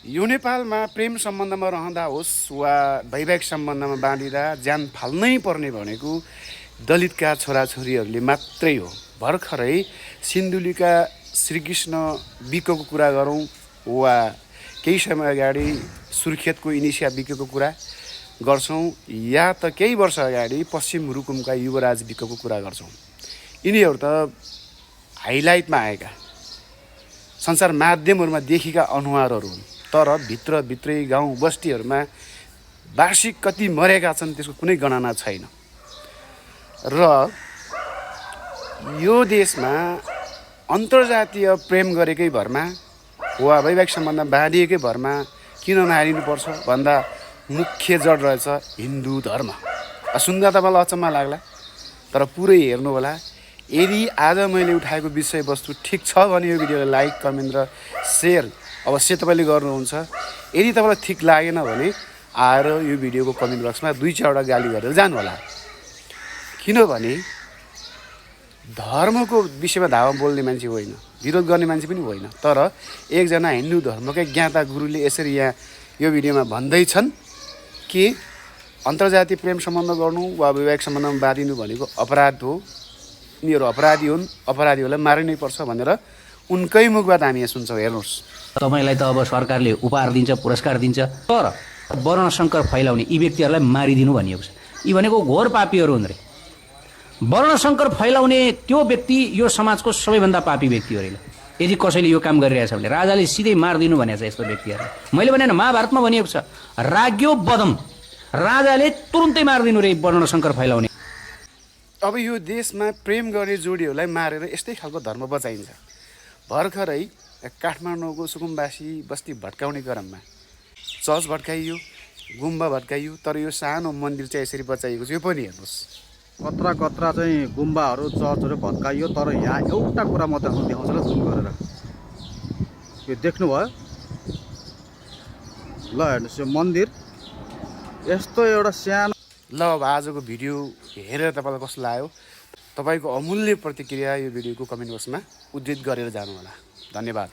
यो नेपालमा प्रेम सम्बन्धमा रहँदा होस् वा वैवाहिक सम्बन्धमा बाँधिँदा ज्यान फाल्नै पर्ने भनेको दलितका छोराछोरीहरूले मात्रै हो। भर्खरै सिन्धुलीका श्रीकृष्ण विकको कुरा गरौँ वा केही समय अगाडि सुर्खेतको इनिसिया विकको कुरा गर्छौँ या त केही वर्ष अगाडि पश्चिम रुकुमका युवराज विकको कुरा गर्छौँ। यिनीहरू त हाइलाइटमा आएका संसार माध्यमहरूमा देखेका अनुहारहरू हुन्, तर भित्रै गाउँ बस्तीहरूमा वार्षिक कति मरेका छन् त्यसको कुनै गणना छैन। र यो देशमा अन्तर्जातीय प्रेम गरेकै भरमा वा वैवाहिक सम्बन्ध बाँधिएकै भरमा किन मारिनुपर्छ भन्दा मुख्य जड रहेछ हिन्दू धर्म। सुन्दा तपाईँलाई अचम्म लाग्ला, तर पुरै हेर्नु होला। यदि आज मैले उठाएको विषयवस्तु ठिक छ भने यो भिडियोलाई लाइक, कमेन्ट र सेयर अवश्य तपाईँले गर्नुहुन्छ। यदि तपाईँलाई ठिक लागेन भने आएर यो भिडियोको कमेन्ट बक्समा 2-4वटा गाली गरेर जानु होला। किनभने धर्मको विषयमा धावा बोल्ने मान्छे होइन, विरोध गर्ने मान्छे पनि होइन, तर एकजना हिन्दू धर्मकै ज्ञाता गुरुले यसरी यहाँ यो भिडियोमा भन्दैछन् कि अन्तर्जातीय प्रेम सम्बन्ध गर्नु वा वैवाहिक सम्बन्धमा बाँधिनु भनेको अपराध हो, यिनीहरू अपराधी हुन्, अपराधीहरूलाई मारिनै पर्छ भनेर उनकै मुखबाट हामी यहाँ सुन्छौँ। हेर्नुहोस्, तपाईँलाई त अब सरकारले उपहार दिन्छ, पुरस्कार दिन्छ, तर वर्णशङ्कर फैलाउने यी व्यक्तिहरूलाई मारिदिनु भनिएको छ। यी भनेको घोर पापीहरू हुन् रे। वर्णशङ्कर फैलाउने त्यो व्यक्ति यो समाजको सबैभन्दा पापी व्यक्ति हो रे। यदि कसैले यो काम गरिरहेछ भने राजाले सिधै मारिदिनु भनेको छ यस्तो व्यक्तिहरूलाई। मैले भने महाभारतमा भनिएको छ, राज्ञो वधम, राजाले तुरुन्तै मारिदिनु रे वर्णशङ्कर फैलाउने। अब यो देशमा प्रेम गर्ने जोडीहरूलाई मारेर यस्तै खालको धर्म बचाइन्छ। भर्खरै काठमाडौँको सुकुम्बासी बस्ती भट्काउने क्रममा चर्च भट्काइयो, गुम्बा भट्काइयो, तर यो सानो मन्दिर चाहिँ यसरी बचाइएको छ। यो पनि हेर्नुहोस्, कत्रा चाहिँ गुम्बाहरू चर्चहरू भत्काइयो, तर यहाँ एउटा कुरा म देखाउँछ ल जुम गरेर। यो देख्नुभयो ल, हेर्नुहोस् यो मन्दिर यस्तो एउटा सानो। ल अब आजको भिडियो हेरेर तपाईँलाई कस्तो लाग्यो, तपाईँको अमूल्य प्रतिक्रिया यो भिडियोको कमेन्ट बक्समा उद्धृत गरेर जानु होला। धन्यवाद।